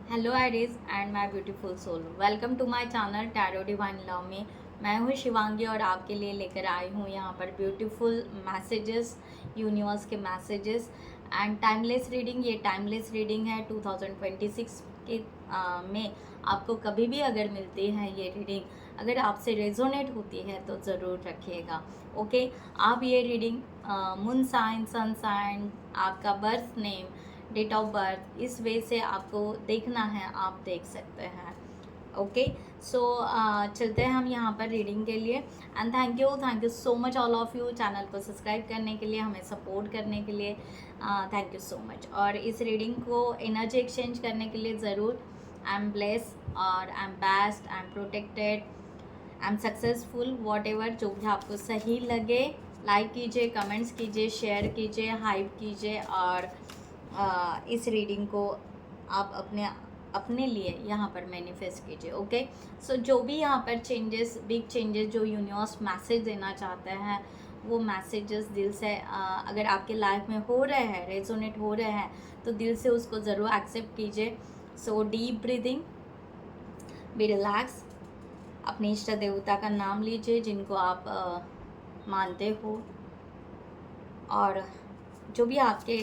Hello Iris and my beautiful soul, welcome to my channel tarot divine love में। मैं हूँ शिवांगी और आपके लिए लेकर आई हूँ यहाँ पर ब्यूटीफुल मैसेजेस, यूनिवर्स के मैसेजेस एंड टाइमलेस रीडिंग। ये टाइमलेस रीडिंग है 2026 के में आपको कभी भी अगर मिलती है ये रीडिंग, अगर आपसे रेजोनेट होती है तो ज़रूर रखिएगा। ओके, आप ये reading moon sign, sun sign, आपका birth name, date of birth, इस वे से आपको देखना है, आप देख सकते हैं। ओके, सो चलते हैं हम यहाँ पर रीडिंग के लिए। And thank you so much all of you channel को सब्सक्राइब करने के लिए, हमें सपोर्ट करने के लिए। Thank you so much. और इस रीडिंग को एनर्जी एक्सचेंज करने के लिए ज़रूर, आई एम ब्लेस और I am best, I am protected, I am successful, what ever जो भी आपको सही लगे लाइक कीजिए, कमेंट्स कीजिए, शेयर कीजिए, हाइप कीजिए और इस रीडिंग को आप अपने लिए यहाँ पर मैनिफेस्ट कीजिए। ओके, सो जो भी यहाँ पर चेंजेस, बिग चेंजेस जो यूनिवर्स मैसेज देना चाहते हैं, वो मैसेजेस दिल से अगर आपके लाइफ में हो रहे हैं, रेजोनेट हो रहे हैं, तो दिल से उसको ज़रूर एक्सेप्ट कीजिए। So deep breathing, be relax, अपने इष्ट देवता का नाम लीजिए जिनको आप मानते हो, और जो भी आपके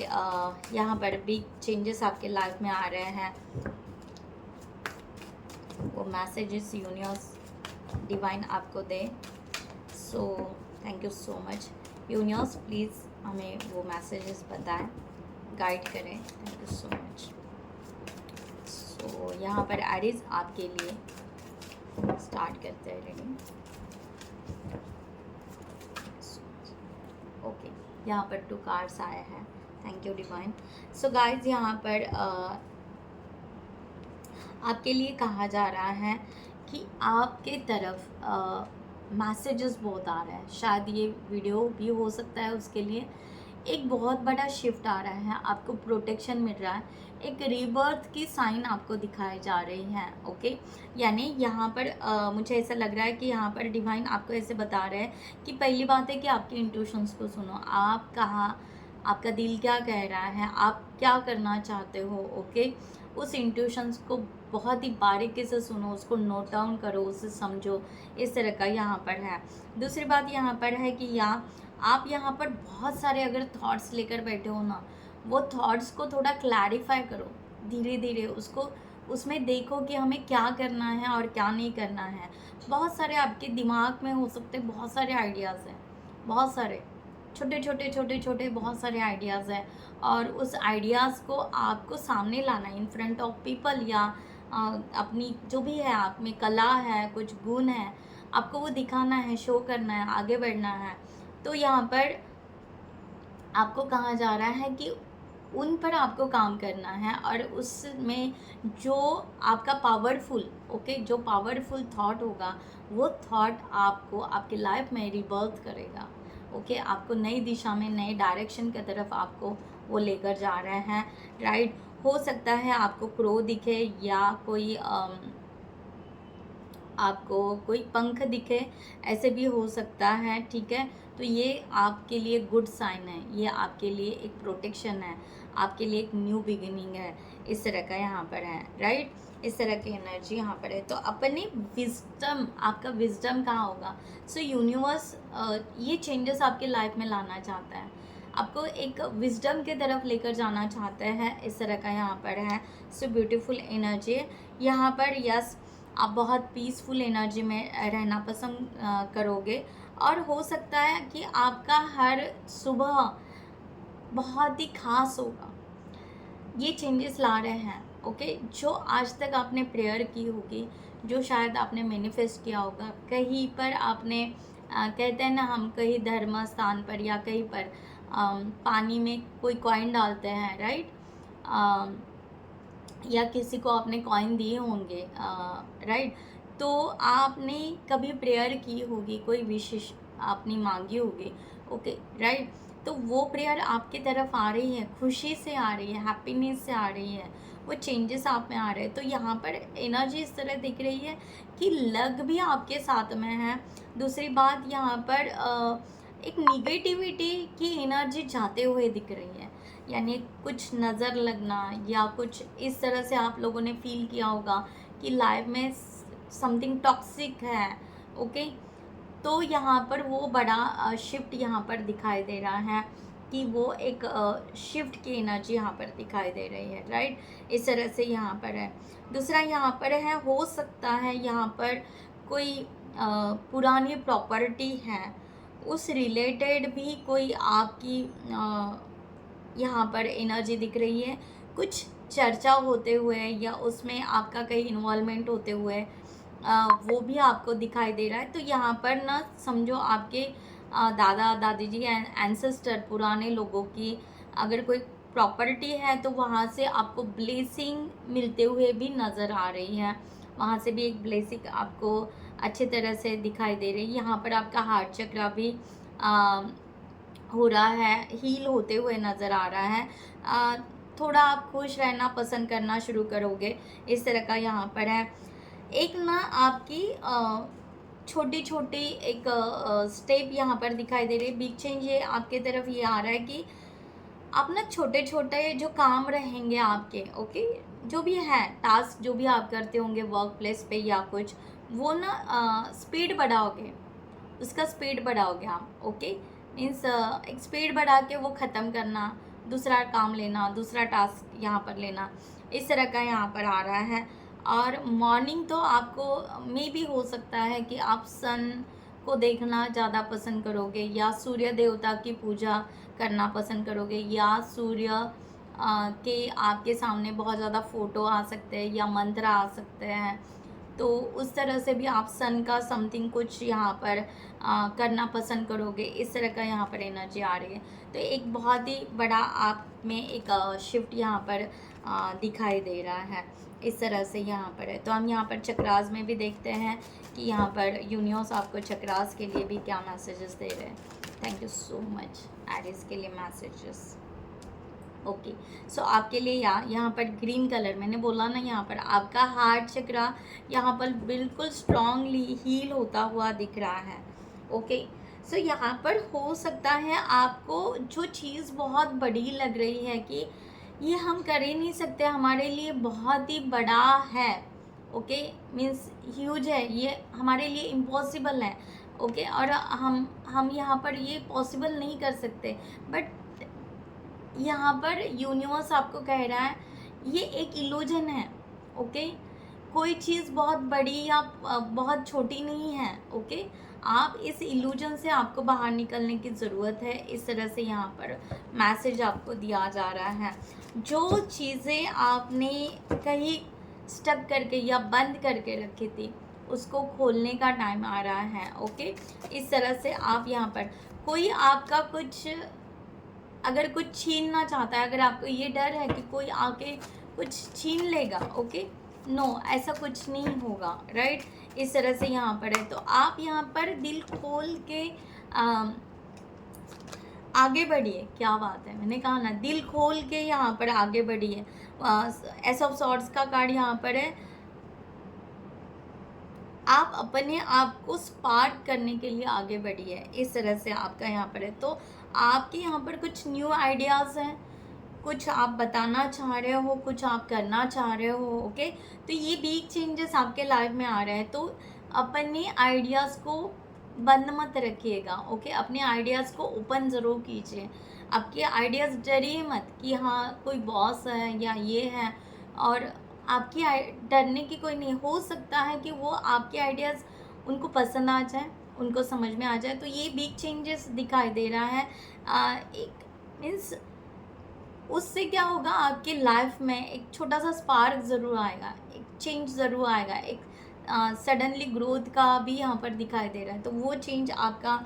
यहाँ पर बिग चेंजेस आपके लाइफ में आ रहे हैं, वो मैसेजेस यूनिवर्स डिवाइन आपको दे। So thank you so much universe, please हमें वो मैसेजेस बताएं, गाइड करें। Thank you so much. So यहाँ पर एरीज आपके लिए स्टार्ट करते हैं रीडिंग। ओके, यहाँ पर 2 कार्ड्स आए हैं। Thank you divine. So guys, यहाँ पर आपके लिए कहा जा रहा है कि आपके तरफ मैसेजेस बहुत आ रहे हैं। शायद ये वीडियो भी हो सकता है उसके लिए। एक बहुत बड़ा शिफ्ट आ रहा है, आपको प्रोटेक्शन मिल रहा है, एक रीबर्थ की साइन आपको दिखाई जा रही हैं। ओके, यानी यहाँ पर मुझे ऐसा लग रहा है कि यहाँ पर डिवाइन आपको ऐसे बता रहे हैं कि पहली बात है कि आपके इंट्यूशंस को सुनो, आप कहाँ, आपका दिल क्या कह रहा है, आप क्या करना चाहते हो। ओके, उस इंट्यूशंस को बहुत ही बारीकी से सुनो, उसको नोट डाउन करो, उसे समझो, इस तरह का यहाँ पर है। दूसरी बात यहाँ पर है कि आप यहाँ पर बहुत सारे अगर थॉट्स लेकर बैठे हो ना, वो थॉट्स को थोड़ा क्लैरिफाई करो, धीरे धीरे उसको, उसमें देखो कि हमें क्या करना है और क्या नहीं करना है। बहुत सारे आपके दिमाग में हो सकते, बहुत सारे आइडियाज़ हैं, बहुत सारे छोटे छोटे छोटे छोटे बहुत सारे आइडियाज़ हैं, और उस आइडियाज़ को आपको सामने लाना है इन फ्रंट ऑफ पीपल, या अपनी जो भी है आप में कला है, कुछ गुण है, आपको वो दिखाना है, शो करना है, आगे बढ़ना है। तो यहाँ पर आपको कहा जा रहा है कि उन पर आपको काम करना है, और उसमें जो आपका पावरफुल, ओके, जो पावरफुल थॉट होगा, वो थॉट आपको आपके लाइफ में रिबर्थ करेगा। ओके, आपको नई दिशा में, नए डायरेक्शन की तरफ आपको वो लेकर जा रहे हैं। राइट, हो सकता है आपको क्रो दिखे, या कोई आपको कोई पंख दिखे, ऐसे भी हो सकता है। ठीक है, तो ये आपके लिए गुड साइन है, ये आपके लिए एक प्रोटेक्शन है, आपके लिए एक न्यू बिगिनिंग है, इस तरह का यहाँ पर है। राइट, इस तरह की एनर्जी यहाँ पर है। तो अपनी विजडम, आपका विजडम कहाँ होगा। सो यूनिवर्स ये चेंजेस आपके लाइफ में लाना चाहता है, आपको एक विजडम की तरफ लेकर जाना चाहते हैं, इस तरह का यहाँ पर है। सो ब्यूटीफुल एनर्जी यहाँ पर। यस, आप बहुत पीसफुल एनर्जी में रहना पसंद करोगे, और हो सकता है कि आपका हर सुबह बहुत ही खास होगा। ये चेंजेस ला रहे हैं। ओके, जो आज तक आपने प्रेयर की होगी, जो शायद आपने मैनिफेस्ट किया होगा, कहीं पर आपने कहते हैं ना, हम कहीं धर्म स्थान पर या कहीं पर पानी में कोई कॉइन डालते हैं, राइट, या किसी को आपने कॉइन दिए होंगे, राइट, तो आपने कभी प्रेयर की होगी, कोई विशेष आपने मांगी होगी। ओके, राइट, तो वो प्रेयर आपकी तरफ आ रही है, खुशी से आ रही है, हैप्पीनेस से आ रही है, वो चेंजेस आप में आ रहे हैं। तो यहाँ पर एनर्जी इस तरह दिख रही है कि लग भी आपके साथ में है। दूसरी बात, यहाँ पर एक निगेटिविटी की एनर्जी जाते हुए दिख रही है, यानी कुछ नज़र लगना या कुछ इस तरह से आप लोगों ने फील किया होगा कि लाइफ में समथिंग टॉक्सिक है। ओके, तो यहाँ पर वो बड़ा शिफ्ट यहाँ पर दिखाई दे रहा है कि वो एक शिफ्ट की एनर्जी यहाँ पर दिखाई दे रही है, राइट। इस तरह से यहाँ पर है। दूसरा यहाँ पर है, हो सकता है यहाँ पर कोई पुरानी प्रॉपर्टी है, उस रिलेटेड भी कोई आपकी यहाँ पर एनर्जी दिख रही है, कुछ चर्चा होते हुए या उसमें आपका कहीं इन्वॉल्वमेंट होते हुए वो भी आपको दिखाई दे रहा है। तो यहाँ पर ना समझो आपके दादा दादी जी एंसेस्टर पुराने लोगों की अगर कोई प्रॉपर्टी है तो वहाँ से आपको ब्लेसिंग मिलते हुए भी नज़र आ रही है, वहाँ से भी एक ब्लेसिंग आपको अच्छे तरह से दिखाई दे रही है। यहाँ पर आपका हार्ट चक्र भी हो रहा है, हील होते हुए नज़र आ रहा है। थोड़ा आप खुश रहना पसंद करना शुरू करोगे, इस तरह का यहाँ पर है। एक ना आपकी छोटी छोटी एक स्टेप यहाँ पर दिखाई दे रही है। बिग चेंज ये आपके तरफ ये आ रहा है कि आप ना छोटे छोटे जो काम रहेंगे आपके, ओके, जो भी है टास्क जो भी आप करते होंगे वर्क प्लेस पे या कुछ, वो ना स्पीड बढ़ाओगे, उसका स्पीड बढ़ाओगे आप। ओके, मीन्स एक स्पीड बढ़ा के वो ख़त्म करना, दूसरा काम लेना, दूसरा टास्क यहाँ पर लेना, इस तरह का यहाँ पर आ रहा है। और मॉर्निंग तो आपको मे भी हो सकता है कि आप सन को देखना ज़्यादा पसंद करोगे या सूर्य देवता की पूजा करना पसंद करोगे या सूर्य के आपके सामने बहुत ज़्यादा फ़ोटो आ सकते हैं या मंत्र आ सकते हैं। तो उस तरह से भी आप सन का समथिंग कुछ यहाँ पर करना पसंद करोगे, इस तरह का यहाँ पर एनर्जी आ रही है। तो एक बहुत ही बड़ा आप में एक शिफ्ट यहाँ पर दिखाई दे रहा है, इस तरह से यहाँ पर है। तो हम यहाँ पर चक्रास में भी देखते हैं कि यहाँ पर यूनिवर्स आपको चक्रास के लिए भी क्या मैसेजेस दे रहे हैं। Thank you so much Aries के लिए मैसेजेस। ओके, सो आपके लिए यहाँ पर ग्रीन कलर मैंने बोला ना, यहाँ पर आपका हार्ट चक्रा यहाँ पर बिल्कुल स्ट्रांगली हील होता हुआ दिख रहा है। ओके, सो यहाँ पर हो सकता है आपको जो चीज़ बहुत बड़ी लग रही है कि ये हम कर ही नहीं सकते, हमारे लिए बहुत ही बड़ा है, ओके, मीन्स ह्यूज है, ये हमारे लिए इम्पॉसिबल है। ओके, और हम यहाँ पर ये पॉसिबल नहीं कर सकते, बट यहाँ पर यूनिवर्स आपको कह रहा है ये एक इल्यूजन है। ओके, कोई चीज़ बहुत बड़ी या बहुत छोटी नहीं है। ओके, आप इस इल्यूजन से आपको बाहर निकलने की ज़रूरत है, इस तरह से यहाँ पर मैसेज आपको दिया जा रहा है। जो चीज़ें आपने कहीं स्टक करके या बंद करके रखी थी उसको खोलने का टाइम आ रहा है। ओके, इस तरह से आप यहाँ पर कोई आपका कुछ अगर कुछ छीनना चाहता है, अगर आपको ये डर है कि कोई आके कुछ छीन लेगा, ओके, नो, ऐसा कुछ नहीं होगा, राइट। इस तरह से यहाँ पर है। तो आप यहाँ पर दिल खोल के आगे बढ़िए। क्या बात है, मैंने कहा ना, दिल खोल के यहाँ पर आगे बढ़िए। एस ऑफ सॉर्ड्स का कार्ड यहाँ पर है। आप अपने आप को स्पार्क करने के लिए आगे बढ़िए, इस तरह से आपका यहाँ पर है। तो आपके यहाँ पर कुछ न्यू आइडियाज़ हैं, कुछ आप बताना चाह रहे हो, कुछ आप करना चाह रहे हो। ओके, तो ये बिग चेंजेस आपके लाइफ में आ रहे हैं। तो अपने आइडियाज़ को बंद मत रखिएगा। ओके, अपने आइडियाज़ को ओपन ज़रूर कीजिए। आपके आइडियाज़ डरिए मत कि हाँ कोई बॉस है या ये है, और आपकी डरने की कोई नहीं। हो सकता है कि वो आपके आइडियाज़ उनको पसंद आ जाए, उनको समझ में आ जाए। तो ये बिग चेंजेस दिखाई दे रहा है। एक मीन्स उससे क्या होगा, आपके लाइफ में एक छोटा सा स्पार्क ज़रूर आएगा, एक चेंज ज़रूर आएगा, एक सडनली ग्रोथ का भी यहाँ पर दिखाई दे रहा है। तो वो चेंज आपका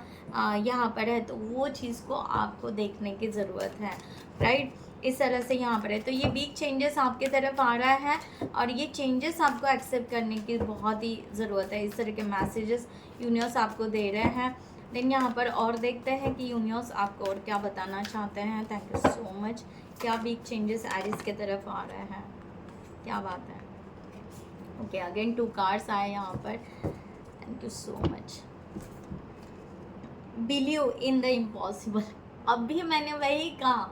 यहाँ पर है, तो वो चीज़ को आपको देखने की ज़रूरत है, राइट। इस तरह से यहाँ पर है। तो ये बिग चेंजेस आपके तरफ आ रहा है और ये चेंजेस आपको एक्सेप्ट करने की बहुत ही ज़रूरत है। इस तरह के मैसेजेस यूनिवर्स आपको दे रहे हैं। देन यहाँ पर और देखते हैं कि यूनिवर्स आपको और क्या बताना चाहते हैं। Thank you so much. क्या बिग चेंजेस एरिस के तरफ आ रहे हैं, क्या बात है। ओके, अगेन 2 कार्ड्स आए यहाँ पर। Thank you so much. Believe in the impossible. अब भी मैंने वही कहा,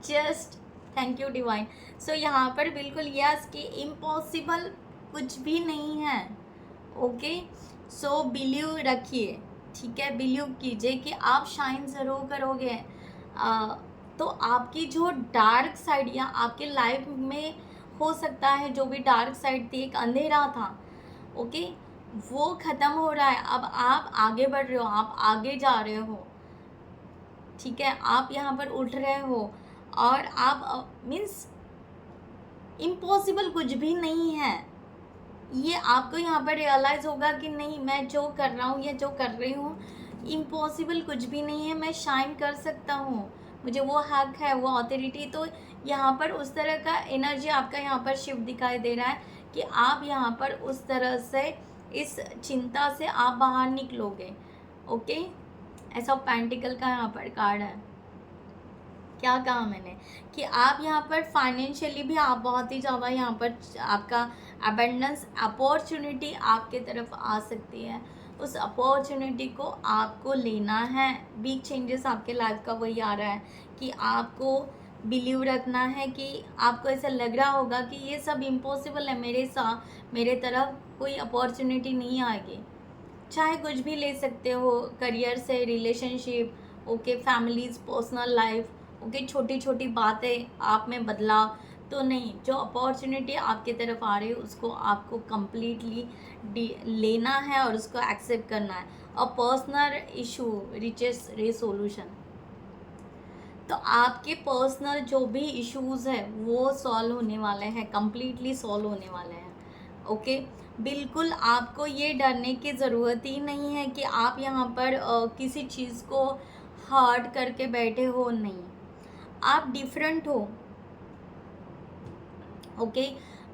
जस्ट थैंक यू डिवाइन। सो यहाँ पर बिल्कुल यस कि इम्पॉसिबल कुछ भी नहीं है। ओके, सो बिलीव रखिए, ठीक है, बिलीव कीजिए कि आप शाइन ज़रूर करोगे। तो आपकी जो डार्क साइड या आपके लाइफ में हो सकता है जो भी डार्क साइड थी, एक अंधेरा था, ओके, वो ख़त्म हो रहा है। अब आप आगे बढ़ रहे हो, आप आगे जा रहे हो, ठीक है, आप यहाँ पर उठ रहे हो और आप मीन्स इम्पॉसिबल कुछ भी नहीं है। ये आपको यहाँ पर रियलाइज़ होगा कि नहीं, मैं जो कर रहा हूँ या जो कर रही हूँ इम्पॉसिबल कुछ भी नहीं है, मैं शाइन कर सकता हूँ, मुझे वो हक है, वो अथॉरिटी। तो यहाँ पर उस तरह का एनर्जी आपका यहाँ पर शिफ्ट दिखाई दे रहा है कि आप यहाँ पर उस तरह से इस चिंता से आप बाहर निकलोगे। ओके, ऐसा पेंटिकल का यहाँ पर कार्ड है। क्या कहा मैंने कि आप यहाँ पर फाइनेंशियली भी आप बहुत ही ज़्यादा यहाँ पर आपका अबेंडेंस अपॉर्चुनिटी आपके तरफ आ सकती है। उस अपॉर्चुनिटी को आपको लेना है। बिग चेंजेस आपके लाइफ का वही आ रहा है कि आपको बिलीव रखना है कि आपको ऐसा लग रहा होगा कि ये सब इम्पॉसिबल है, मेरे साथ मेरे तरफ कोई अपॉर्चुनिटी नहीं आएगी। चाहे कुछ भी ले सकते हो, करियर से, relationship, okay, families, personal life, okay, छोटी छोटी बातें आप में बदलाव तो नहीं, जो अपॉर्चुनिटी आपके तरफ आ रही है उसको आपको कम्प्लीटली लेना है और उसको एक्सेप्ट करना है। और पर्सनल इशू रिचेस रेसोल्यूशन, तो आपके पर्सनल जो भी इश्यूज़ है वो सॉल्व होने वाले हैं, कम्प्लीटली सॉल्व होने वाले हैं। ओके, बिल्कुल आपको ये डरने की ज़रूरत ही नहीं है कि आप यहाँ पर किसी चीज़ को हर्ट करके बैठे हो, नहीं, आप डिफरेंट हो। ओके,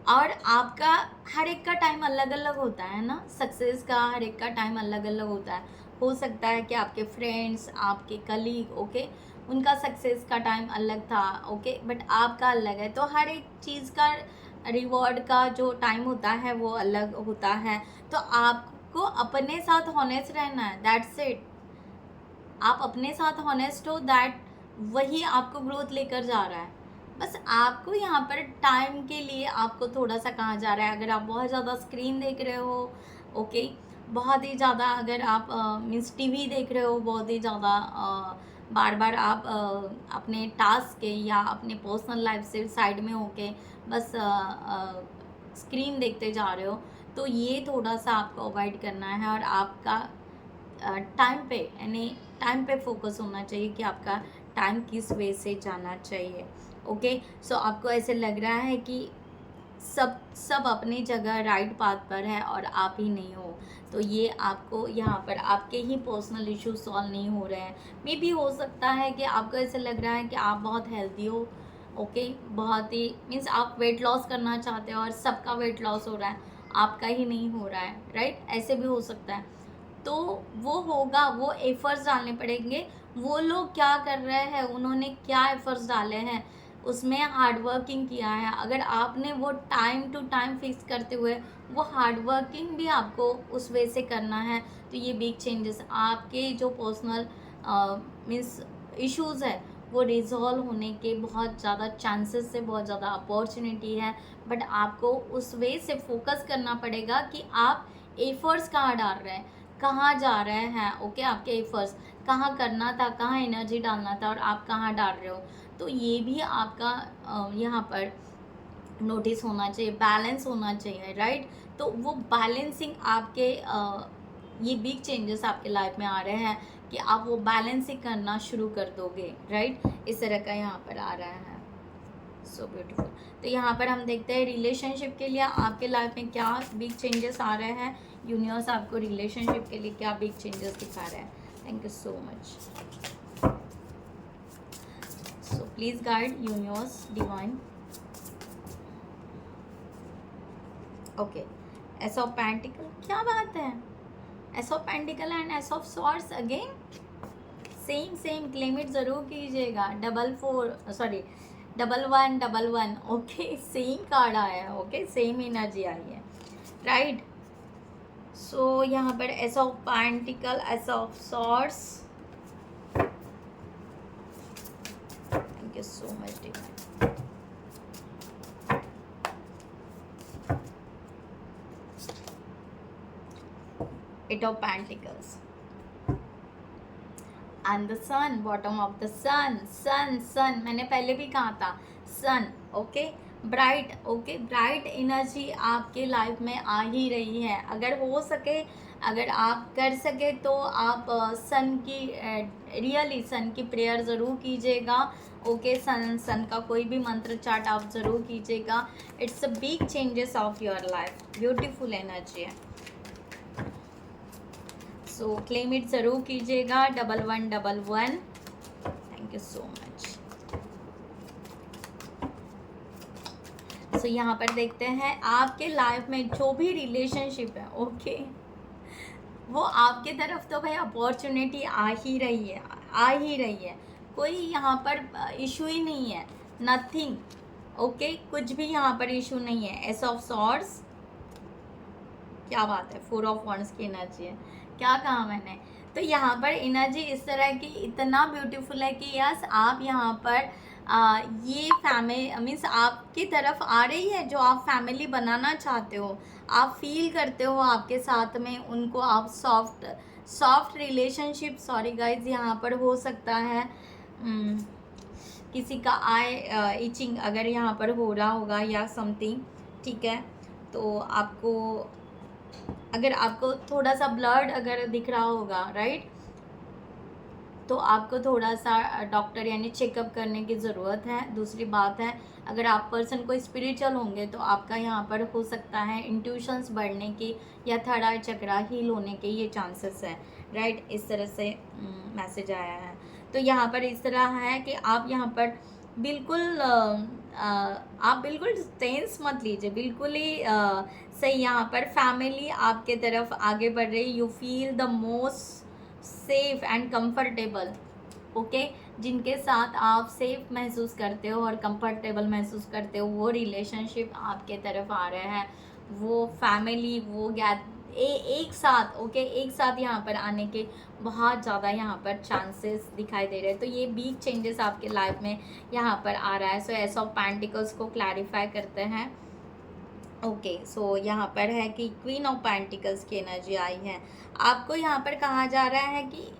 और आपका हर एक का टाइम अलग अलग होता है ना, सक्सेस का हर एक का टाइम अलग अलग होता है। हो सकता है कि आपके फ्रेंड्स, आपके कलीग, ओके, उनका सक्सेस का टाइम अलग था, ओके, बट आपका अलग है। तो हर एक चीज़ का रिवॉर्ड का जो टाइम होता है वो अलग होता है। तो आपको अपने साथ हॉनेस्ट रहना है, दैट्स इट। आप अपने साथ हॉनेस्ट हो, दैट वही आपको ग्रोथ लेकर जा रहा है। बस आपको यहाँ पर टाइम के लिए आपको थोड़ा सा कहा जा रहा है, अगर आप बहुत ज़्यादा स्क्रीन देख रहे हो, ओके, बहुत ही ज़्यादा अगर आप मीन्स टीवी देख रहे हो, बहुत ही ज़्यादा बार बार आप अपने टास्क के या अपने पर्सनल लाइफ से साइड में होके बस स्क्रीन देखते जा रहे हो, तो ये थोड़ा सा आपको अवॉइड करना है। और आपका टाइम पे, यानी टाइम पे फोकस होना चाहिए कि आपका टाइम किस वे से जाना चाहिए। ओके, सो आपको ऐसे लग रहा है कि सब अपनी जगह राइट पाथ पर है और आप ही नहीं हो, तो ये आपको यहाँ पर आपके ही पर्सनल इश्यूज सॉल्व नहीं हो रहे हैं। मे भी हो सकता है कि आपको ऐसे लग रहा है कि आप बहुत हेल्दी हो, ओके, बहुत ही मीन्स आप वेट लॉस करना चाहते हो और सबका वेट लॉस हो रहा है, आपका ही नहीं हो रहा है, राइट, ऐसे भी हो सकता है। तो वो होगा, वो एफर्ट्स डालने पड़ेंगे। वो लोग क्या कर रहे हैं, उन्होंने क्या एफर्ट्स डाले हैं, उसमें हार्ड वर्किंग किया है। अगर आपने वो टाइम टू टाइम फिक्स करते हुए वो हार्ड वर्किंग भी आपको उस वे से करना है, तो ये बिग चेंजेस आपके जो पर्सनल मीन्स इश्यूज़ है वो रिजॉल्व होने के बहुत ज़्यादा चांसेस है, बहुत ज़्यादा अपॉर्चुनिटी है। बट आपको उस वे से फोकस करना पड़ेगा कि आप एफर्ट्स कहाँ डाल रहे हैं, कहाँ जा रहे हैं, ओके, आपके एफर्ट्स कहाँ करना था, कहाँ एनर्जी डालना था और आप कहाँ डाल रहे हो। तो ये भी आपका यहाँ पर नोटिस होना चाहिए, बैलेंस होना चाहिए, राइट। तो वो बैलेंसिंग आपके ये बिग चेंजेस आपके लाइफ में आ रहे हैं कि आप वो बैलेंसिंग करना शुरू कर दोगे, राइट, इस तरह का यहाँ पर आ रहा है। So beautiful. तो यहाँ पर हम देखते हैं रिलेशनशिप के लिए आपके लाइफ में क्या बिग चेंजेस आ रहे हैं, यूनिवर्स आपको रिलेशनशिप के लिए क्या बिग चेंजेस दिखा रहा है। Thank you so much. So please guide universe divine. Okay, Ace of Pentacle, क्या बात है, Ace of Pentacle and Ace of Swords again, same claim it ज़रूर कीजिएगा। 1111, ओके, सेम कार्ड आया है, ओके, सेम एनर्जी आई है, राइट। सो यहाँ पर Ace of Pentacle, Ace of Swords, you so much divine. Eight of pentacles and the sun, bottom of the sun, sun sun मैंने पहले भी कहा था, sun. Okay, bright, okay, bright energy आपके life में आ ही रही है। अगर हो सके, अगर आप कर सके तो आप सन की रियली सन की प्रेयर ज़रूर कीजिएगा। ओके, सन का कोई भी मंत्र चार्ट आप ज़रूर कीजिएगा। It's a big changes of your life, beautiful energy है। सो क्लेम इट ज़रूर कीजिएगा। 1111, thank you so much. So यहाँ पर देखते हैं आपके लाइफ में जो भी रिलेशनशिप है, ओके, वो आपके तरफ तो भाई अपॉर्चुनिटी आ ही रही है, आ ही रही है। कोई यहाँ पर इशू ही नहीं है, नथिंग। ओके, कुछ भी यहाँ पर इशू नहीं है। एस ऑफ सॉर्ड्स, क्या बात है, 4 ऑफ वॉन्ड्स की एनर्जी है। क्या कहा मैंने? तो यहाँ पर एनर्जी इस तरह की इतना ब्यूटीफुल है कि यस, आप यहाँ पर ये फैमिली मीन्स आपकी तरफ आ रही है, जो आप फैमिली बनाना चाहते हो, आप फील करते हो आपके साथ में उनको, आप सॉफ्ट रिलेशनशिप, सॉरी गाइज, यहाँ पर हो सकता है किसी का आई इचिंग अगर यहाँ पर हो रहा होगा या समथिंग, ठीक है। तो आपको, अगर आपको थोड़ा सा ब्लड अगर दिख रहा होगा, राइट, तो आपको थोड़ा सा डॉक्टर यानी चेकअप करने की ज़रूरत है। दूसरी बात है, अगर आप पर्सन को स्पिरिचुअल होंगे तो आपका यहाँ पर हो सकता है इंट्यूशंस बढ़ने की या थर्ड आई चक्रा हील होने के ये चांसेस है, राइट। इस तरह से मैसेज आया है। तो यहाँ पर इस तरह है कि आप यहाँ पर बिल्कुल आप बिल्कुल टेंस मत लीजिए, बिल्कुल ही सही। यहाँ पर फैमिली आपके तरफ आगे बढ़ रही, you feel the most safe and comfortable, okay, जिनके साथ आप सेफ महसूस करते हो और कंफर्टेबल महसूस करते हो, वो रिलेशनशिप आपके तरफ आ रहे हैं। वो फैमिली, वो एक साथ, ओके, एक साथ यहाँ पर आने के बहुत ज़्यादा यहाँ पर चांसेस दिखाई दे रहे हैं। तो ये बिग चेंजेस आपके लाइफ में यहाँ पर आ रहा है। सो एस ऑफ पेंटिकल्स को क्लैरिफाई करते हैं। ओके, सो यहाँ पर है कि क्वीन ऑफ पेंटिकल्स की एनर्जी आई है। आपको यहाँ पर कहा जा रहा है कि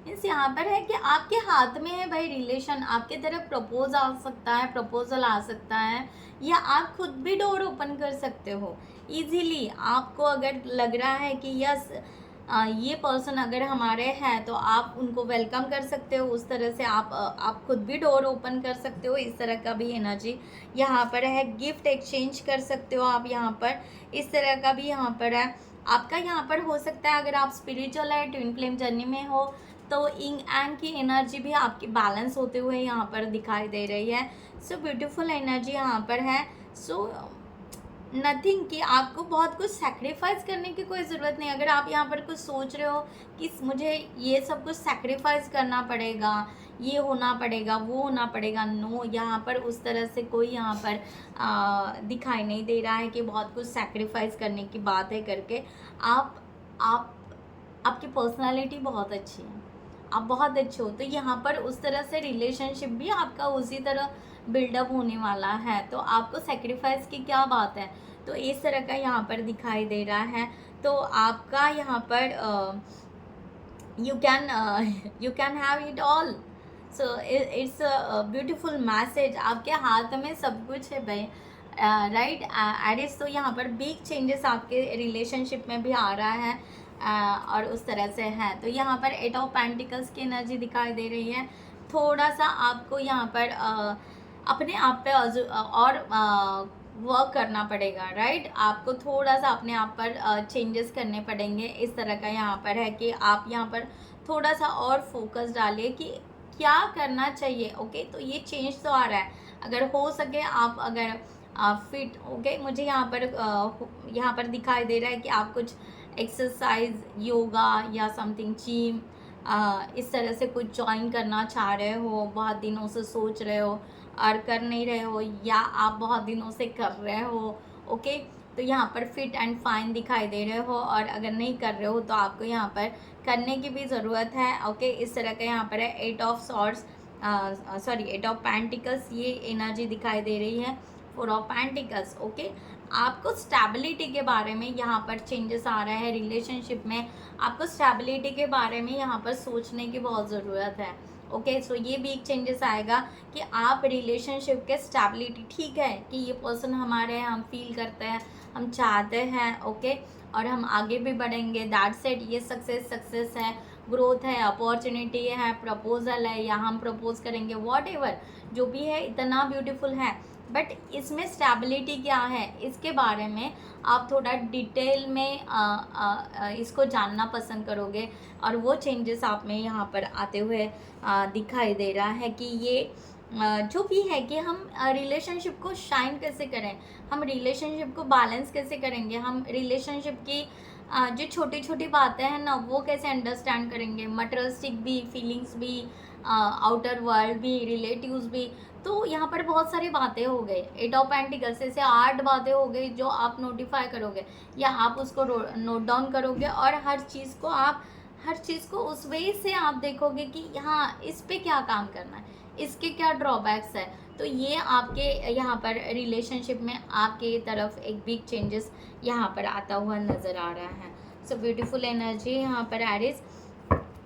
मीन्स यहाँ पर है कि आपके हाथ में है भाई रिलेशन, आपके तरफ प्रपोज आ सकता है, प्रपोजल आ सकता है, या आप खुद भी डोर ओपन कर सकते हो इजीली। आपको अगर लग रहा है कि यस ये पर्सन अगर हमारे हैं तो आप उनको वेलकम कर सकते हो, उस तरह से आप खुद भी डोर ओपन कर सकते हो। इस तरह का भी एनर्जी यहाँ पर है। गिफ्ट एक्सचेंज कर सकते हो आप यहाँ पर, इस तरह का भी यहाँ पर है। आपका यहाँ पर हो सकता है, अगर आप स्पिरिचुअल है, ट्विन फ्लेम जर्नी में हो, तो इंग एंग की एनर्जी भी आपकी बैलेंस होते हुए यहाँ पर दिखाई दे रही है। सो ब्यूटीफुल एनर्जी यहाँ पर है। सो नथिंग कि आपको बहुत कुछ सेक्रीफाइस करने की कोई ज़रूरत नहीं। अगर आप यहाँ पर कुछ सोच रहे हो कि मुझे ये सब कुछ सेक्रीफाइस करना पड़ेगा, ये होना पड़ेगा, वो होना पड़ेगा, नो, यहाँ पर उस तरह से कोई यहाँ पर दिखाई नहीं दे रहा है कि बहुत कुछ सेक्रीफाइस करने की बात है करके। आपकी पर्सनालिटी बहुत अच्छी है, आप बहुत अच्छे हो, तो यहाँ पर उस तरह से रिलेशनशिप भी आपका उसी तरह बिल्डअप होने वाला है। तो आपको सेक्रीफाइस की क्या बात है, तो इस तरह का यहाँ पर दिखाई दे रहा है। तो आपका यहाँ पर you can have it all. So it's a beautiful message. आपके हाथ में सब कुछ है भाई, राइट एरिस। तो यहाँ पर बिग चेंजेस आपके रिलेशनशिप में भी आ रहा है और उस तरह से है। तो यहाँ पर 8 ऑफ पेंटिकल्स की एनर्जी दिखाई दे रही है। थोड़ा सा आपको यहाँ पर अपने आप पे और वर्क करना पड़ेगा, राइट। आपको थोड़ा सा अपने आप पर चेंजेस करने पड़ेंगे। इस तरह का यहाँ पर है कि आप यहाँ पर थोड़ा सा और फोकस डालिए कि क्या करना चाहिए। ओके, तो ये चेंज तो आ रहा है। अगर हो सके आप अगर फिट, ओके, मुझे यहाँ पर दिखाई दे रहा है कि आप कुछ एक्सरसाइज, योगा या समथिंग जिम इस तरह से कुछ ज्वाइन करना चाह रहे हो, बहुत दिनों से सोच रहे हो और कर नहीं रहे हो, या आप बहुत दिनों से कर रहे हो, ओके। तो यहाँ पर फिट एंड फाइन दिखाई दे रहे हो, और अगर नहीं कर रहे हो तो आपको यहाँ पर करने की भी ज़रूरत है, ओके। इस तरह का यहाँ पर है 8 of swords. Sorry 8 of pentacles ये एनर्जी दिखाई दे रही है, 4 ऑफ पेंटिकल्स। ओके, आपको स्टेबिलिटी के बारे में यहाँ पर चेंजेस आ रहा है रिलेशनशिप में, आपको स्टेबिलिटी के बारे में यहाँ पर सोचने की बहुत ज़रूरत है। ओके, सो ये भी एक चेंजेस आएगा कि आप रिलेशनशिप के स्टेबिलिटी, ठीक है कि ये पर्सन हमारे हैं, हम फील करते हैं, हम चाहते हैं, ओके, और हम आगे भी बढ़ेंगे, दैट्स इट। ये सक्सेस है, ग्रोथ है, अपॉर्चुनिटी है, प्रपोजल है, या हम प्रपोज करेंगे, वॉट एवर जो भी है, इतना ब्यूटीफुल है। बट इसमें स्टेबिलिटी क्या है, इसके बारे में आप थोड़ा डिटेल में इसको जानना पसंद करोगे, और वो चेंजेस आप में यहाँ पर आते हुए दिखाई दे रहा है कि ये जो भी है कि हम रिलेशनशिप को शाइन कैसे करें, हम रिलेशनशिप को बैलेंस कैसे करेंगे, हम रिलेशनशिप की जो छोटी छोटी बातें हैं ना वो कैसे अंडरस्टैंड करेंगे, मटेरियलिस्टिक भी, फीलिंग्स भी, आउटर वर्ल्ड भी, रिलेटिव्स भी। तो यहाँ पर बहुत सारी बातें हो गई, 8 ऑफ पेंटिकल्स से 8 बातें हो गई जो आप नोटिफाई करोगे, या आप उसको नोट डाउन करोगे, और हर चीज़ को उस वे से आप देखोगे कि हाँ इस पे क्या काम करना है, इसके क्या ड्रॉबैक्स है। तो ये आपके यहाँ पर रिलेशनशिप में आपके तरफ एक बिग चेंजेस यहाँ पर आता हुआ नज़र आ रहा है। सो ब्यूटीफुल एनर्जी यहाँ पर एरिस।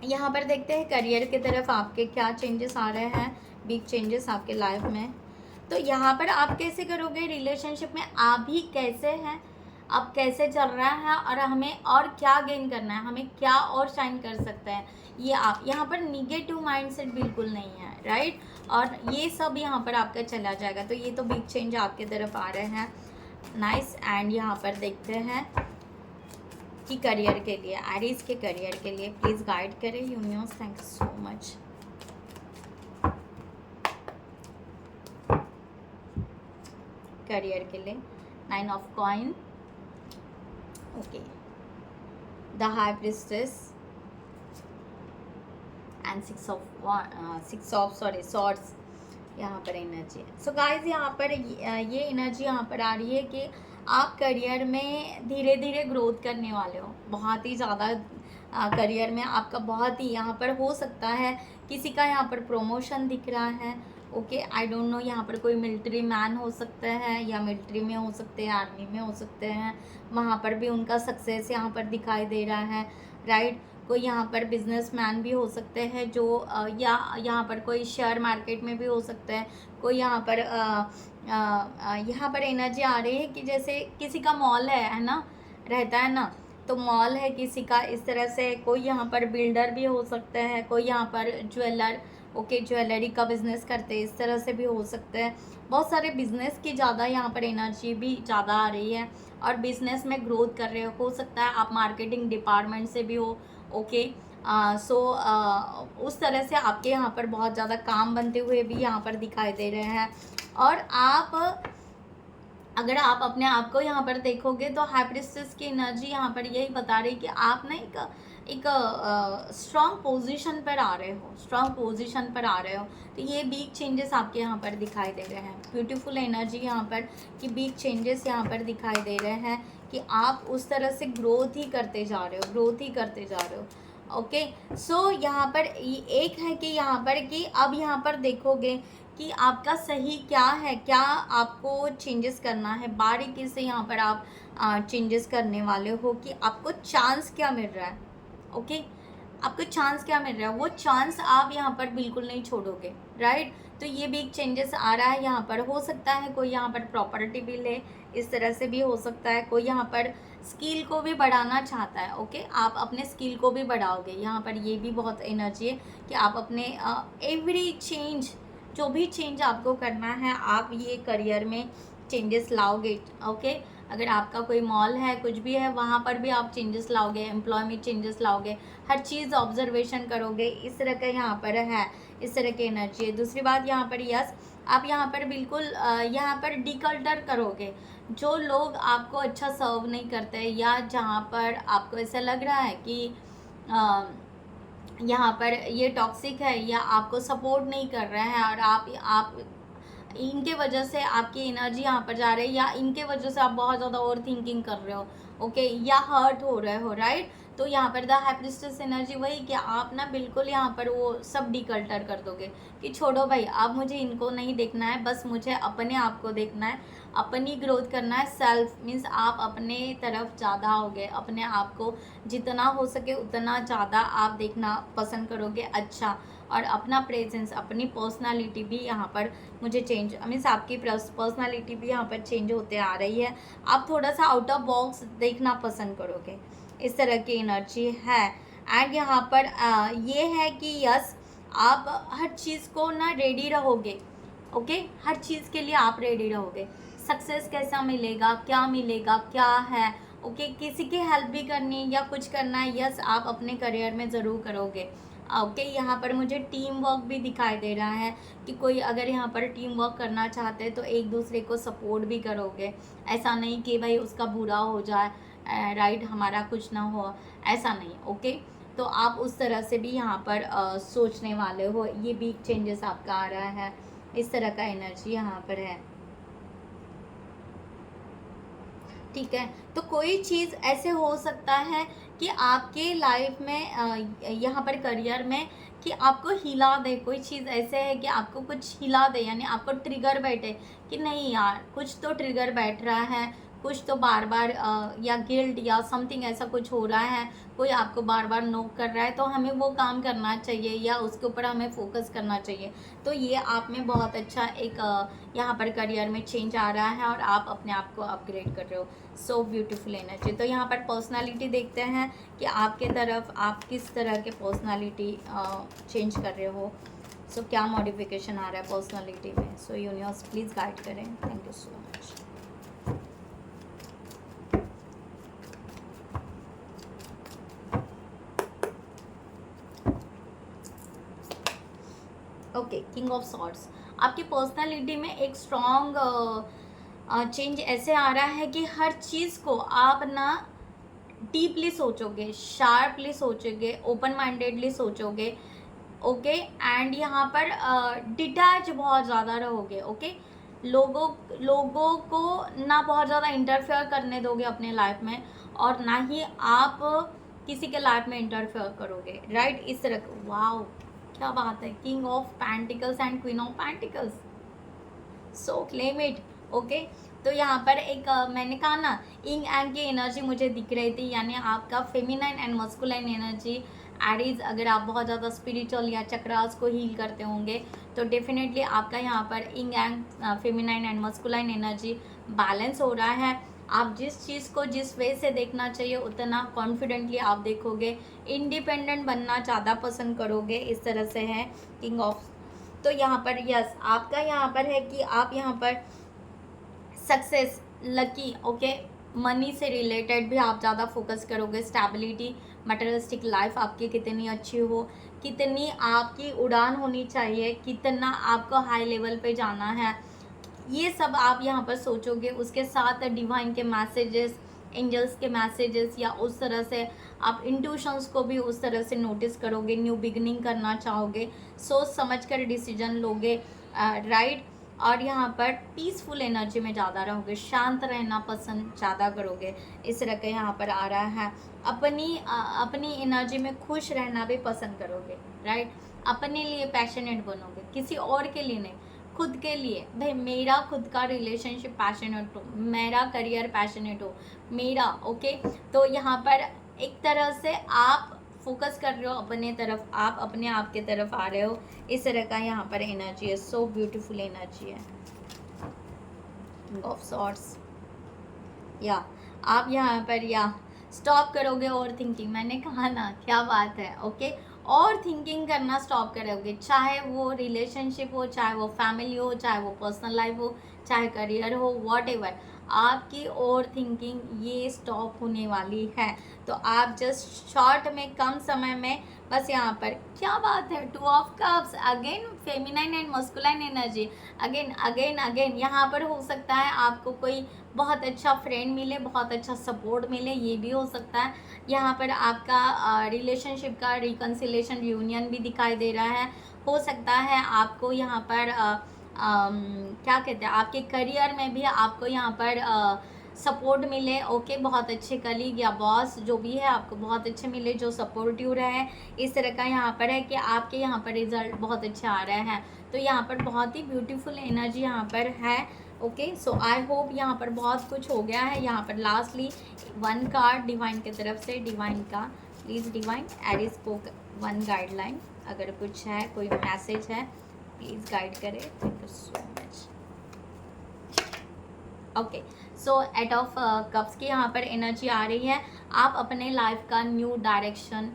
यहाँ पर देखते हैं करियर की तरफ आपके क्या चेंजेस आ रहे हैं, बिग चेंजेस आपके लाइफ में। तो यहाँ पर आप कैसे करोगे रिलेशनशिप में, आप ही कैसे हैं, अब कैसे चल रहा है, और हमें और क्या गेन करना है, हमें क्या और शाइन कर सकते हैं, ये आप यहाँ पर निगेटिव माइंडसेट बिल्कुल नहीं है, राइट। और ये सब यहाँ पर आपका चला जाएगा। तो ये तो बिग चेंज आपके तरफ आ रहे हैं, नाइस। एंड यहाँ पर देखते हैं कि करियर के लिए, एरीज के करियर के लिए प्लीज़ गाइड करें universe. Thank you so much. Career के लिए 9 of coin, okay, the high priestess and 6 of swords यहाँ पर एनर्जी है। सो गाइज यहाँ पर ये एनर्जी यहाँ पर आ रही है कि आप करियर में धीरे धीरे ग्रोथ करने वाले हो, बहुत ही ज़्यादा करियर में आपका बहुत ही यहाँ पर हो सकता है किसी का यहाँ पर प्रमोशन दिख रहा है। ओके, आई डोंट नो, यहाँ पर कोई मिलिट्री मैन हो सकता है, या मिलिट्री में हो सकते हैं, आर्मी में हो सकते हैं, वहाँ पर भी उनका सक्सेस यहाँ पर दिखाई दे रहा है, राइट। कोई यहाँ पर बिजनेसमैन भी हो सकते हैं जो या यहाँ पर कोई शेयर मार्केट में भी हो सकता है, कोई यहाँ पर एनर्जी आ रही है कि जैसे किसी का मॉल है ना, रहता है ना, तो मॉल है किसी का, इस तरह से कोई यहाँ पर बिल्डर भी हो सकते हैं, कोई यहाँ पर ज्वेलर, ओके, ज्वेलरी का बिज़नेस करते हैं, इस तरह से भी हो सकते हैं। बहुत सारे बिज़नेस की ज़्यादा यहाँ पर एनर्जी भी ज़्यादा आ रही है, और बिज़नेस में ग्रोथ कर रहे हो सकता है आप मार्केटिंग डिपार्टमेंट से भी हो, ओके। सो उस तरह से आपके यहाँ पर बहुत ज़्यादा काम बनते हुए भी यहाँ पर दिखाई दे रहे हैं। और अगर आप अपने आप को यहाँ पर देखोगे तो हाई प्रिस्टेस की एनर्जी यहाँ पर यही बता रही कि आप ना एक स्ट्रॉन्ग पोजीशन पर आ रहे हो, स्ट्रॉन्ग पोजीशन पर आ रहे हो। तो ये बिग चेंजेस आपके यहाँ पर दिखाई दे रहे हैं, ब्यूटीफुल एनर्जी यहाँ पर कि बिग चेंजेस यहाँ पर दिखाई दे रहे हैं कि आप उस तरह से ग्रोथ ही करते जा रहे हो, ग्रोथ ही करते जा रहे हो। ओके, सो यहाँ पर एक है कि यहाँ पर कि अब यहाँ पर देखोगे कि आपका सही क्या है, क्या आपको चेंजेस करना है, बारीकी से यहाँ पर आप चेंजेस करने वाले हो कि आपको चांस क्या मिल रहा है। ओके, आपको चांस क्या मिल रहा है, वो चांस आप यहाँ पर बिल्कुल नहीं छोड़ोगे, राइट। तो ये भी एक चेंजेस आ रहा है यहाँ पर। हो सकता है कोई यहाँ पर प्रॉपर्टी भी ले, इस तरह से भी हो सकता है। कोई यहाँ पर स्किल को भी बढ़ाना चाहता है, ओके, आप अपने स्किल को भी बढ़ाओगे। यहाँ पर ये भी बहुत एनर्जी है कि आप अपने एवरी चेंज, जो भी चेंज आपको करना है, आप ये करियर में चेंजेस लाओगे। ओके, अगर आपका कोई मॉल है, कुछ भी है, वहाँ पर भी आप चेंजेस लाओगे, एम्प्लॉय में चेंजेस लाओगे, हर चीज़ ऑब्जर्वेशन करोगे, इस तरह का यहाँ पर है, इस तरह की एनर्जी है। दूसरी बात यहाँ पर यस, आप यहाँ पर बिल्कुल यहाँ पर डिकल्टर करोगे जो लोग आपको अच्छा सर्व नहीं करते, या जहाँ पर आपको ऐसा लग रहा है कि यहाँ पर ये टॉक्सिक है, या आपको सपोर्ट नहीं कर रहे हैं, और आप इनके वजह से आपकी एनर्जी यहाँ पर जा रही है, या इनके वजह से आप बहुत ज़्यादा ओवर थिंकिंग कर रहे हो, ओके, या हर्ट हो रहे हो, राइट। तो यहाँ पर द हाई प्रिस्टेस एनर्जी वही कि आप ना बिल्कुल यहाँ पर वो सब डिकल्टर कर दोगे कि छोड़ो भाई, अब मुझे इनको नहीं देखना है, बस मुझे अपने आप को देखना है, अपनी ग्रोथ करना है। सेल्फ मीन्स आप अपने तरफ ज़्यादा होगे, अपने आप को जितना हो सके उतना ज़्यादा आप देखना पसंद करोगे। अच्छा, और अपना प्रेजेंस, अपनी पर्सनालिटी भी यहाँ पर मुझे चेंज मीन्स आपकी पर्सनालिटी भी यहाँ पर चेंज होते आ रही है। आप थोड़ा सा आउट ऑफ बॉक्स देखना पसंद करोगे, इस तरह की एनर्जी है। एंड यहाँ पर ये है कि यस, आप हर चीज़ को ना रेडी रहोगे। ओके, हर चीज़ के लिए आप रेडी रहोगे। सक्सेस कैसा मिलेगा, क्या मिलेगा, क्या है, ओके, किसी की हेल्प भी करनी या कुछ करना है, यस आप अपने करियर में ज़रूर करोगे। ओके, यहाँ पर मुझे टीम वर्क भी दिखाई दे रहा है कि कोई अगर यहाँ पर टीम वर्क करना चाहते हैं तो एक दूसरे को सपोर्ट भी करोगे। ऐसा नहीं कि भाई उसका बुरा हो जाए, राइट, हमारा कुछ ना हो, ऐसा नहीं। ओके, तो आप उस तरह से भी यहाँ पर सोचने वाले हो। ये बिग चेंजेस आपका आ रहा है, इस तरह का एनर्जी यहाँ पर है। ठीक है, तो कोई चीज़ ऐसे हो सकता है कि आपके लाइफ में यहाँ पर करियर में कि आपको हिला दे, कोई चीज़ ऐसे है कि आपको कुछ हिला दे, यानी आपको ट्रिगर बैठे कि नहीं यार कुछ तो ट्रिगर बैठ रहा है, कुछ तो बार बार या गिल्ट या समथिंग ऐसा कुछ हो रहा है, कोई आपको बार बार नोक कर रहा है, तो हमें वो काम करना चाहिए या उसके ऊपर हमें फोकस करना चाहिए। तो ये आप में बहुत अच्छा एक यहाँ पर करियर में चेंज आ रहा है और आप अपने आप को अपग्रेड कर रहे हो। So beautiful energy. तो यहाँ पर पर्सनालिटी देखते हैं कि आपके तरफ आप किस तरह के पर्सनालिटी चेंज कर रहे हो। सो क्या मॉडिफिकेशन आ रहा है पर्सनालिटी में। सो यूनिवर्स प्लीज़ गाइड करें। Thank you so much. Okay, king of swords. आपकी पर्सनालिटी में एक स्ट्रॉन्ग चेंज ऐसे आ रहा है कि हर चीज़ को आप ना डीपली सोचोगे, शार्पली सोचोगे, ओपन माइंडेडली सोचोगे। ओके, एंड यहाँ पर डिटैच बहुत ज़्यादा रहोगे। ओके, लोगों को ना बहुत ज़्यादा इंटरफेयर करने दोगे अपने लाइफ में, और ना ही आप किसी के लाइफ में इंटरफेयर करोगे, राइट, इस तरह। वाओ, क्या बात है। King of pentacles and queen of pentacles. So claim it. Okay, तो यहाँ पर एक मैंने कहा ना इंग एंग की एनर्जी मुझे दिख रही थी, यानी आपका feminine and masculine energy Aries. अगर आप बहुत ज़्यादा स्पिरिचुअल या चक्रास को हील करते होंगे तो डेफिनेटली आपका यहाँ पर yin yang feminine and masculine energy balance हो रहा है। आप जिस चीज़ को जिस वे से देखना चाहिए उतना कॉन्फिडेंटली आप देखोगे, इंडिपेंडेंट बनना ज़्यादा पसंद करोगे, इस तरह से है किंग ऑफ। तो यहाँ पर यस, आपका यहाँ पर है कि आप यहाँ पर सक्सेस, लकी, ओके, मनी से रिलेटेड भी आप ज़्यादा फोकस करोगे। स्टेबिलिटी, मटेरियलिस्टिक लाइफ आपकी कितनी अच्छी हो, कितनी आपकी उड़ान होनी चाहिए, कितना आपको हाई लेवल पे जाना है, ये सब आप यहाँ पर सोचोगे। उसके साथ डिवाइन के मैसेजेस, एंजल्स के मैसेजेस, या उस तरह से आप इंट्यूशंस को भी उस तरह से नोटिस करोगे। न्यू बिगनिंग करना चाहोगे, सोच समझ कर डिसीजन लोगे, राइट। और यहाँ पर पीसफुल एनर्जी में ज़्यादा रहोगे, शांत रहना पसंद ज़्यादा करोगे, इस तरह का यहाँ पर आ रहा है। अपनी एनर्जी में खुश रहना भी पसंद करोगे, राइट। अपने लिए पैशनेट बनोगे, किसी और के लिए नहीं, खुद के लिए। भाई मेरा खुद का रिलेशनशिप पैशनेट हो, मेरा करियर पैशनेट हो, मेरा। ओके, तो यहाँ पर एक तरह से आप फोकस कर रहे हो अपने तरफ, आप अपने आप के तरफ आ रहे हो, इस तरह का यहाँ पर एनर्जी है। सो ब्यूटीफुल एनर्जी है ऑफ सॉर्ट्स। या आप यहाँ पर या स्टॉप करोगे ओवर थिंकिंग। मैंने कहा ना, क्या बात है। ओके, और थिंकिंग करना स्टॉप करोगे, चाहे वो रिलेशनशिप हो, चाहे वो फैमिली हो, चाहे वो पर्सनल लाइफ हो, चाहे करियर हो, व्हाटएवर, आपकी ओवर थिंकिंग ये स्टॉप होने वाली है। तो आप जस्ट शॉर्ट में, कम समय में, बस यहाँ पर क्या बात है। 2 of cups, again feminine and masculine energy, again again again. यहाँ पर हो सकता है आपको कोई बहुत अच्छा फ्रेंड मिले, बहुत अच्छा सपोर्ट मिले, ये भी हो सकता है। यहाँ पर आपका रिलेशनशिप का रिकन्सिलेशन, रियूनियन भी दिखाई दे रहा है। हो सकता है आपको यहाँ पर क्या कहते हैं, आपके करियर में भी आपको यहाँ पर सपोर्ट मिले, ओके, बहुत अच्छे कलीग या बॉस जो भी है आपको बहुत अच्छे मिले, जो सपोर्टिव रहे। इस तरह का यहाँ पर है कि आपके यहाँ पर रिजल्ट बहुत अच्छे आ रहे हैं। तो यहाँ पर बहुत ही ब्यूटीफुल एनर्जी यहाँ पर है। ओके, सो आई होप यहाँ पर बहुत कुछ हो गया है। यहाँ पर लास्टली 1 कार्ड डिवाइन की तरफ से, डिवाइन का प्लीज़ डिवाइन एरिस को 1 गाइडलाइन, अगर कुछ है, कोई मैसेज है प्लीज़ गाइड करें। Thank you so much. Okay, so 8 of cups की यहाँ पर एनर्जी आ रही है। आप अपने लाइफ का new direction,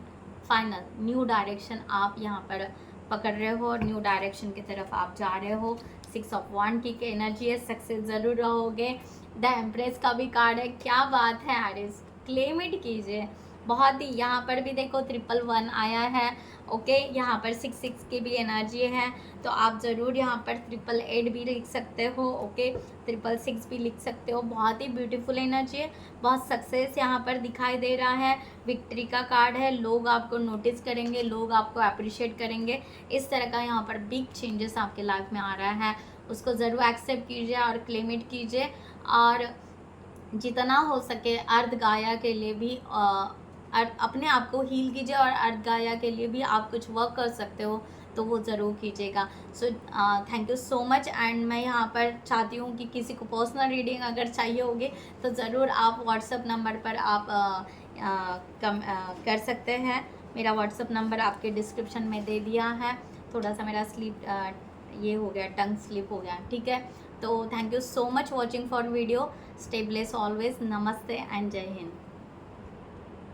final new direction आप यहाँ पर पकड़ रहे हो और न्यू डायरेक्शन की तरफ आप जा रहे हो। 6 ऑफ वांड की एनर्जी है, सक्सेस ज़रूर रहोगे। द एम्प्रेस का भी कार्ड है, क्या बात है एरिस, क्लेम इट कीजिए। बहुत ही यहाँ पर भी देखो 111 आया है। ओके, यहाँ पर 66 की भी एनर्जी है, तो आप ज़रूर यहाँ पर 888 भी लिख सकते हो। ओके, 666 भी लिख सकते हो। बहुत ही ब्यूटीफुल एनर्जी है, बहुत सक्सेस यहाँ पर दिखाई दे रहा है। विक्ट्री का कार्ड है, लोग आपको नोटिस करेंगे, लोग आपको अप्रिशिएट करेंगे। इस तरह का यहाँ पर बिग चेंजेस आपके लाइफ में आ रहा है, उसको ज़रूर एक्सेप्ट कीजिए और क्लेम इट कीजिए। और जितना हो सके अर्थ गाया के लिए भी अपने आप को हील कीजिए, और अर्थ गाया के लिए भी आप कुछ वर्क कर सकते हो तो वो ज़रूर कीजिएगा। सो thank you so much. And मैं यहाँ पर चाहती हूँ कि किसी को पर्सनल रीडिंग अगर चाहिए होगी तो ज़रूर आप व्हाट्सएप नंबर पर आप कर सकते हैं। मेरा व्हाट्सएप नंबर आपके डिस्क्रिप्शन में दे दिया है। थोड़ा सा मेरा स्लीप ये हो गया, टंग स्लिप हो गया, ठीक है। तो thank you so much watching for video. Stay bless always. नमस्ते एंड जय हिंद।